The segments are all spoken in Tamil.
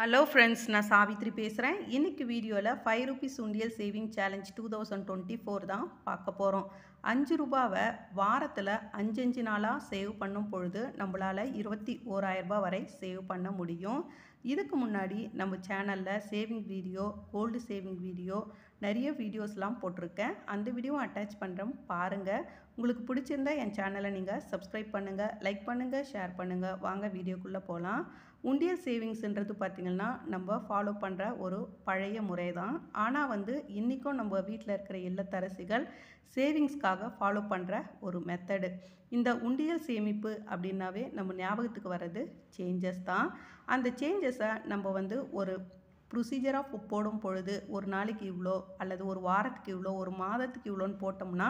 ஹலோ ஃப்ரெண்ட்ஸ், நான் சாவித்ரி பேசுகிறேன். இன்னைக்கு வீடியோவில் 5 ருபீஸ் உண்டியல் சேவிங் சேலஞ்ச் 2024 தான் பார்க்க போகிறோம். 5 ரூபாவை வாரத்தில் 5 நாளாக சேவ் பண்ணும் பொழுது நம்மளால் 21,000 ரூபாய் வரை சேவ் பண்ண முடியும். இதுக்கு முன்னாடி நம்ம சேனலில் saving video, gold saving video, நிறைய வீடியோஸ்லாம் போட்டிருக்கேன். அந்த வீடியோவும் அட்டாச் பண்ணுறேன், பாருங்கள். உங்களுக்கு பிடிச்சிருந்தா என் சேனலை நீங்கள் சப்ஸ்கிரைப் பண்ணுங்கள், லைக் பண்ணுங்கள், ஷேர் பண்ணுங்கள். வாங்க வீடியோக்குள்ளே போகலாம். உண்டியல் சேவிங்ஸ்ன்றது பார்த்திங்கன்னா நம்ம ஃபாலோ பண்ணுற ஒரு பழைய முறை தான். ஆனால் இன்றைக்கும் நம்ம வீட்டில் இருக்கிற இல்லத்தரசிகள் சேவிங்ஸ்க்காக ஃபாலோ பண்ணுற ஒரு மெத்தடு. இந்த உண்டியல் சேமிப்பு அப்படின்னாவே நம்ம ஞாபகத்துக்கு வர்றது சேஞ்சஸ் தான். அந்த சேஞ்சஸை நம்ம ஒரு ப்ரொசீஜராக போடும் பொழுது ஒரு நாளைக்கு இவ்வளோ, அல்லது ஒரு வாரத்துக்கு இவ்வளோ, ஒரு மாதத்துக்கு இவ்வளோன்னு போட்டோம்னா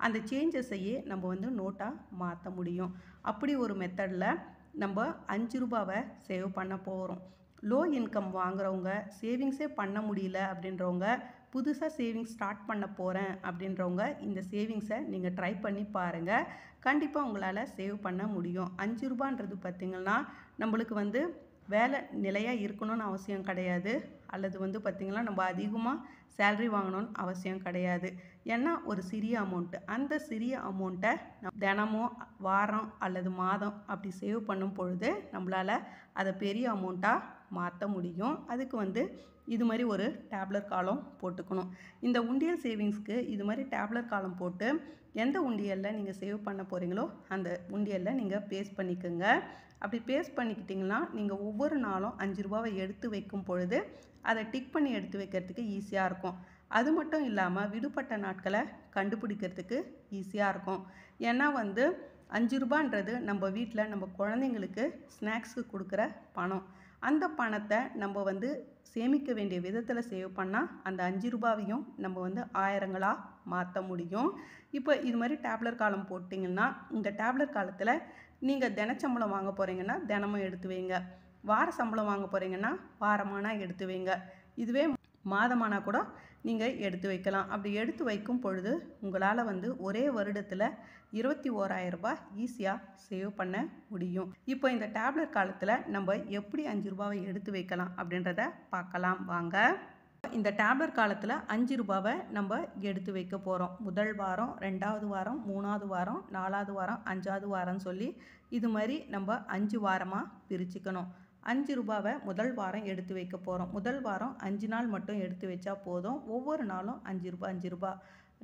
அந்த சேஞ்சஸையே நம்ம நோட்டாக மாற்ற முடியும். அப்படி ஒரு மெத்தடில் நம்ம 5 ரூபாவை சேவ் பண்ண போகிறோம். லோ இன்கம் வாங்குறவங்க, சேவிங்ஸே பண்ண முடியல அப்படின்றவங்க, புதுசாக சேவிங்ஸ் ஸ்டார்ட் பண்ண போகிறேன் அப்படின்றவங்க இந்த சேவிங்ஸை நீங்கள் ட்ரை பண்ணி பாருங்கள். கண்டிப்பாக உங்களால் சேவ் பண்ண முடியும். 5 ரூபான்றது பார்த்திங்கன்னா நம்மளுக்கு வேலை நிலையாக இருக்கணும்னு அவசியம் கிடையாது, அல்லது பார்த்திங்கன்னா நம்ம அதிகமாக சேல்ரி வாங்கணும்னு அவசியம் கிடையாது. ஏன்னா ஒரு சிறிய அமௌண்ட்டு, அந்த சிறிய அமௌண்ட்டை தினமோ, வாரம் அல்லது மாதம் அப்படி சேவ் பண்ணும் பொழுது நம்மளால் அதை பெரிய அமௌண்ட்டாக மாற்ற முடியும். அதுக்கு இது மாதிரி ஒரு டேப்லர் காலம் போட்டுக்கணும். இந்த உண்டியல் சேவிங்ஸ்க்கு இது மாதிரி டேப்லர் காலம் போட்டு எந்த உண்டியலில் நீங்கள் சேவ் பண்ண போகிறீங்களோ அந்த உண்டியலில் நீங்கள் பேஸ்ட் பண்ணிக்கோங்க. அப்படி பேஸ்ட் பண்ணிக்கிட்டிங்கன்னா நீங்கள் ஒவ்வொரு நாளும் 5 ரூபாவை எடுத்து வைக்கும் பொழுது அதை டிக் பண்ணி எடுத்து வைக்கிறதுக்கு ஈஸியாக இருக்கும். அது மட்டும் இல்லாமல் விடுபட்ட நாட்களை கண்டுபிடிக்கிறதுக்கு ஈஸியாக இருக்கும். ஏன்னா 5 ரூபான்றது நம்ம வீட்டில் நம்ம குழந்தைங்களுக்கு ஸ்நாக்ஸுக்கு கொடுக்குற பணம். அந்த பணத்தை நம்ம சேமிக்க வேண்டிய விதத்தில் சேவ் பண்ணால் அந்த 5 ரூபாவையும் நம்ம ஆயிரங்களாக மாற்ற முடியும். இப்போ இது மாதிரி டேப்லர் காலம் போட்டிங்கன்னா இந்த டேப்லர் காலத்தில் நீங்கள் தினச்சம்பளம் வாங்க போகிறீங்கன்னா தினமும் எடுத்து வைங்க, வார சம்பளம் வாங்க போகிறீங்கன்னா வாரமானா எடுத்து வைங்க, இதுவே மாதமானா கூட நீங்கள் எடுத்து வைக்கலாம். அப்படி எடுத்து வைக்கும் பொழுது உங்களால் ஒரே வருடத்தில் 21,000 ரூபாய் ஈஸியாக சேவ் பண்ண முடியும். இப்போ இந்த டேப்லெட் காலத்தில் நம்ம எப்படி 5 ரூபாவை எடுத்து வைக்கலாம் அப்படின்றத பார்க்கலாம் வாங்க. இந்த டேப்லெட் காலத்தில் 5 ரூபாவை நம்ம எடுத்து வைக்க போகிறோம். முதல் வாரம், 2வது வாரம், 3வது வாரம், 4வது வாரம், 5வது வாரம்னு சொல்லி இது மாதிரி நம்ம 5 வாரமாக பிரிச்சுக்கணும். 5 ரூபாவை முதல் வாரம் எடுத்து வைக்க போகிறோம். முதல் வாரம் 5 நாள் மட்டும் எடுத்து வச்சா போதும். ஒவ்வொரு நாளும் 5 ரூபாய் 5 ரூபாய்.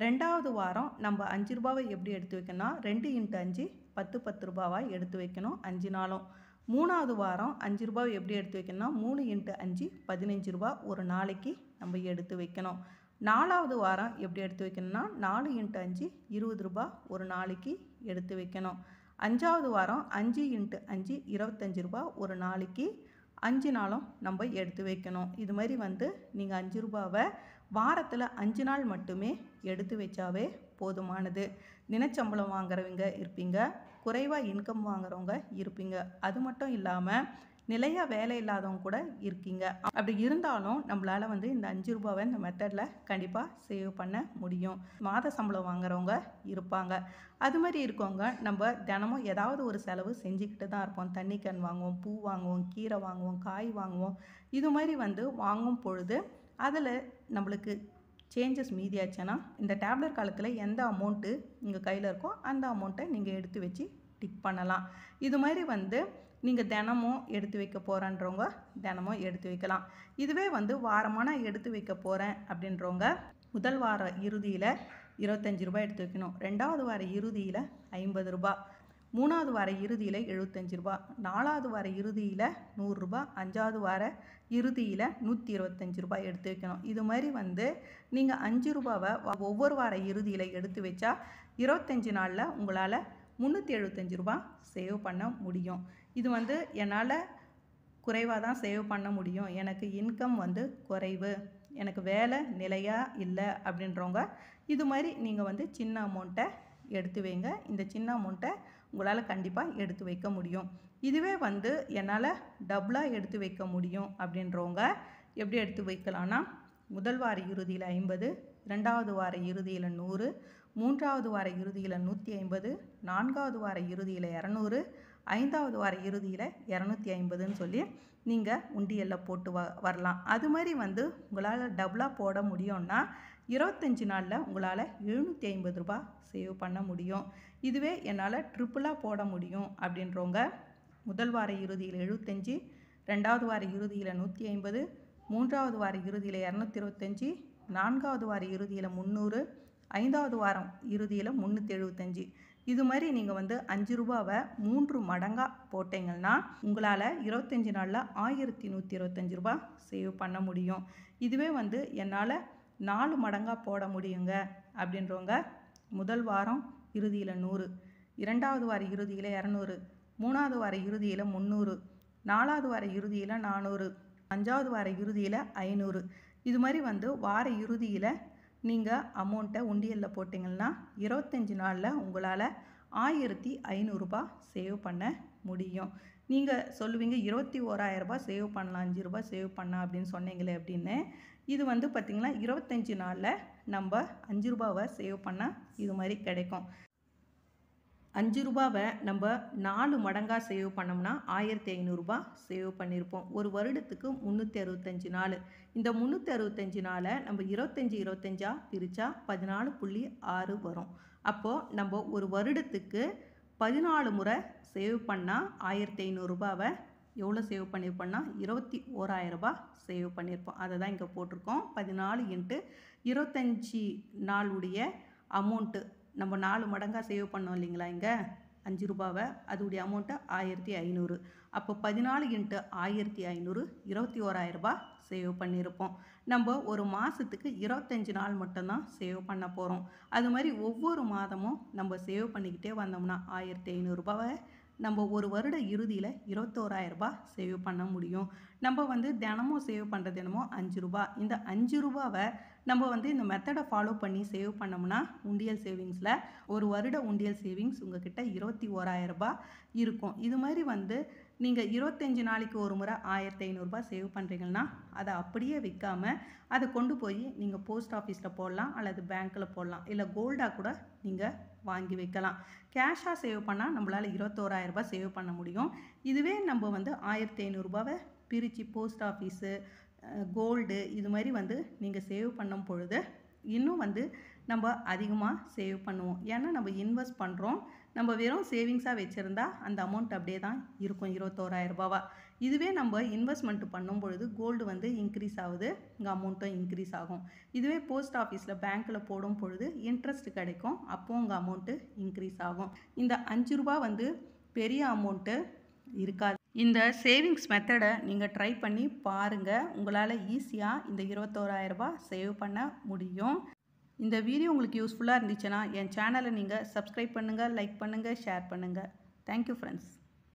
2வது வாரம் நம்ம 5 ரூபாவை எப்படி எடுத்து வைக்கணும்னா 2 × 5 10 10 ரூபாவாக எடுத்து வைக்கணும் 5 நாளும். 3வது வாரம் 5 ரூபாவை எப்படி எடுத்து வைக்கணும்னா 3 × 5 15 ரூபாய் ஒரு நாளைக்கு நம்ம எடுத்து வைக்கணும். 4வது வாரம் எப்படி எடுத்து வைக்கணும்னா 4 × 5 20 ரூபாய் ஒரு நாளைக்கு எடுத்து வைக்கணும். 5வது வாரம் 5 × 5 25 ரூபாய் ஒரு நாளைக்கு 5 நாளும் நம்ம எடுத்து வைக்கணும். இது மாதிரி நீங்கள் 5 ரூபாவை வாரத்தில் 5 நாள் மட்டுமே எடுத்து வச்சாவே போதுமானது. தினச்சம்பளம் வாங்குறவங்க இருப்பீங்க, குறைவாக இன்கம் வாங்குறவங்க இருப்பீங்க, அது மட்டும் இல்லாமல் நிலையாக வேலை இல்லாதவங்க கூட இருக்கீங்க. அப்படி இருந்தாலும் நம்மளால் இந்த 5 ரூபாவை இந்த மெத்தடில் கண்டிப்பாக சேவ் பண்ண முடியும். மாத சம்பளம் வாங்குறவங்க இருப்பாங்க. அது மாதிரி இருக்கவங்க நம்ம தினமும் ஏதாவது ஒரு செலவு செஞ்சுக்கிட்டு தான் இருப்போம். தண்ணி கேன் வாங்குவோம், பூ வாங்குவோம், கீரை வாங்குவோம், காய் வாங்குவோம். இது மாதிரி வாங்கும் பொழுது அதில் நம்மளுக்கு சேஞ்சஸ் மீதியாச்சுன்னா இந்த டேப்லெட் காலத்தில் எந்த அமௌண்ட்டு உங்கள் கையில் இருக்கோ அந்த அமௌண்ட்டை நீங்கள் எடுத்து வச்சு டிக் பண்ணலாம். இது மாதிரி நீங்கள் தினமும் எடுத்து வைக்க போகிறன்றவங்க தினமும் எடுத்து வைக்கலாம். இதுவே வாரமான எடுத்து வைக்க போகிறேன் அப்படின்றவங்க முதல் வார இறுதியில் 25 ரூபாய் எடுத்து வைக்கணும், 2வது வார இறுதியில் 50 ரூபாய், 3வது வார இறுதியில் 75 ரூபாய், 4வது வார இறுதியில் 100 ரூபாய், 5வது வார இறுதியில் 125 ரூபாய் எடுத்து வைக்கணும். இது மாதிரி நீங்கள் 5 ரூபாவை ஒவ்வொரு வார இறுதியில் எடுத்து வச்சா 25 நாளில் உங்களால் 375 ரூபாய் சேவ் பண்ண முடியும். இது என்னால் குறைவாக தான் சேவ் பண்ண முடியும், எனக்கு இன்கம் குறைவு, எனக்கு வேலை நிலையாக இல்லை அப்படின்றவங்க இது மாதிரி நீங்கள் சின்ன அமௌண்ட்டை எடுத்து வைங்க. இந்த சின்ன அமௌண்ட்டை உங்களால் கண்டிப்பாக எடுத்து வைக்க முடியும். இதுவே என்னால் டபுளாக எடுத்து வைக்க முடியும் அப்படின்றவங்க எப்படி எடுத்து வைக்கலான்னா முதல் வார இறுதியில் 50, 2வது வார இறுதியில் 100, 3வது வார இறுதியில் 150, 4வது வார இறுதியில் 200, 5வது வார இறுதியில் 250ன்னு சொல்லி நீங்கள் உண்டியலில் போட்டு வரலாம். அது மாதிரி வந்து உங்களால் டபுளாக போட முடியும்னா 25 நாளில் உங்களால் 750 ரூபாய் சேவ் பண்ண முடியும். இதுவே என்னால் ட்ரிப்புளாக போட முடியும் அப்படின்றவங்க முதல் வார இறுதியில் 75, 2வது வார இறுதியில் 150, 3வது வார இறுதியில் 225, 4வது வார இறுதியில் 300, 5வது வாரம் இறுதியில் 375. இது மாதிரி நீங்கள் வந்து 5 ரூபாவை 3 மடங்காக போட்டிங்கன்னா உங்களால் 25 நாளில் 1125 ரூபாய் சேவ் பண்ண முடியும். இதுவே வந்து என்னால் 4 மடங்காக போட முடியுங்க அப்படின்றவங்க முதல் வாரம் இறுதியில் 100, 2வது வார இறுதியில் 200, 3வது வார இறுதியில் 300, 4வது வார இறுதியில் 400, 5வது வார இறுதியில் 500. இது மாதிரி வந்து வார இறுதியில் நீங்கள் அமௌண்ட்டை உண்டியலில் போட்டிங்கன்னா 25 நாளில் உங்களால் 1500 ரூபாய் சேவ் பண்ண முடியும். நீங்கள் சொல்லுவீங்க 21,000 ரூபாய் சேவ் பண்ணலாம், 5 ரூபாய் சேவ் பண்ணலாம் அப்படின்னு சொன்னீங்களே அப்படின்னு. இது வந்து பார்த்திங்கன்னா 25 நாளில் நம்ம 5 ரூபாவை சேவ் பண்ணால் இது மாதிரி கிடைக்கும். 5 ரூபாவை நம்ம 4 மடங்காக சேவ் பண்ணோம்னா 1500 ரூபாய் சேவ் பண்ணியிருப்போம். ஒரு வருடத்துக்கு 365 நாள். இந்த 365 நாளை நம்ம 25 பிரித்தா 14.6 வரும். அப்போது நம்ம ஒரு வருடத்துக்கு 14 முறை சேவ் பண்ணால் 1500 ரூபாவை எவ்வளோ சேவ் பண்ணியிருப்போம்னா 21,000 ரூபாய் சேவ் பண்ணியிருப்போம். அதை தான் இங்கே போட்டிருக்கோம். 14 × 25 நாளுடைய அமௌண்ட்டு நம்ம 4 மடங்காக சேவ் பண்ணோம் இல்லைங்களா இங்கே 5 ரூபாவை, அதோடைய அமௌண்ட்டு 1500. அப்போ 14 × 1500 21,000 ரூபாய் சேவ் பண்ணியிருப்போம். நம்ம ஒரு மாதத்துக்கு 25 நாள் மட்டும்தான் சேவ் பண்ண போகிறோம். அது மாதிரி ஒவ்வொரு மாதமும் நம்ம சேவ் பண்ணிக்கிட்டே வந்தோம்னா 1500 ரூபாவை நம்ம ஒரு வருட இறுதியில் 21,000 ரூபாய் சேவ் பண்ண முடியும். நம்ம வந்து தினமும் சேவ் பண்ணுறது என்னமோ 5 ரூபாய். இந்த 5 ரூபாவை நம்ம வந்து இந்த மெத்தடை ஃபாலோ பண்ணி சேவ் பண்ணோம்னா உண்டியல் சேவிங்ஸில் ஒரு வருட உண்டியல் சேவிங்ஸ் உங்ககிட்ட 21,000 ரூபாய் இருக்கும். இது மாதிரி வந்து நீங்கள் 25 நாளைக்கு ஒரு முறை 1500 ரூபாய் சேவ் பண்ணுறீங்கன்னா அதை அப்படியே விற்காமல் அதை கொண்டு போய் நீங்கள் போஸ்ட் ஆஃபீஸில் போடலாம், அல்லது பேங்க்கில் போடலாம், இல்லை கோல்டாக கூட நீங்கள் வாங்கி வைக்கலாம். கேஷாக சேவ் பண்ணால் நம்மளால் 21,000 ரூபாய் சேவ் பண்ண முடியும். இதுவே நம்ம வந்து 1500 ரூபாவை பிரித்து போஸ்ட் ஆஃபீஸு, கோல்டு இது மாதிரி வந்து நீங்கள் சேவ் பண்ணும் பொழுது இன்னும் வந்து நம்ம அதிகமாக சேவ் பண்ணுவோம். ஏன்னா நம்ம இன்வெஸ்ட் பண்ணுறோம். நம்ம வெறும் சேவிங்ஸாக வச்சுருந்தா அந்த அமௌண்ட் அப்படியே தான் இருக்கும் 21,000 ரூபாவா. இதுவே நம்ம இன்வெஸ்ட்மெண்ட் பண்ணும் பொழுது கோல்டு வந்து இன்க்ரீஸ் ஆகுது, இங்கே அமௌண்ட்டும் இன்க்ரீஸ் ஆகும். இதுவே போஸ்ட் ஆஃபீஸில் பேங்க்கில் போடும் பொழுது இன்ட்ரெஸ்ட் கிடைக்கும், அப்போது உங்கள் அமௌண்ட்டு இன்க்ரீஸ் ஆகும். இந்த 5 ரூபா வந்து பெரிய அமௌண்ட்டு இருக்காது. இந்த சேவிங்ஸ் மெத்தடை நீங்கள் ட்ரை பண்ணி பாருங்கள். உங்களால் ஈஸியாக இந்த 21,000 ரூபாய் சேவ் பண்ண முடியும். இந்த வீடியோ உங்களுக்கு யூஸ்ஃபுல்லாக இருந்துச்சுன்னா என் சேனலை நீங்கள் சப்ஸ்கிரைப் பண்ணுங்கள், லைக் பண்ணுங்கள், ஷேர் பண்ணுங்கள். Thank you friends.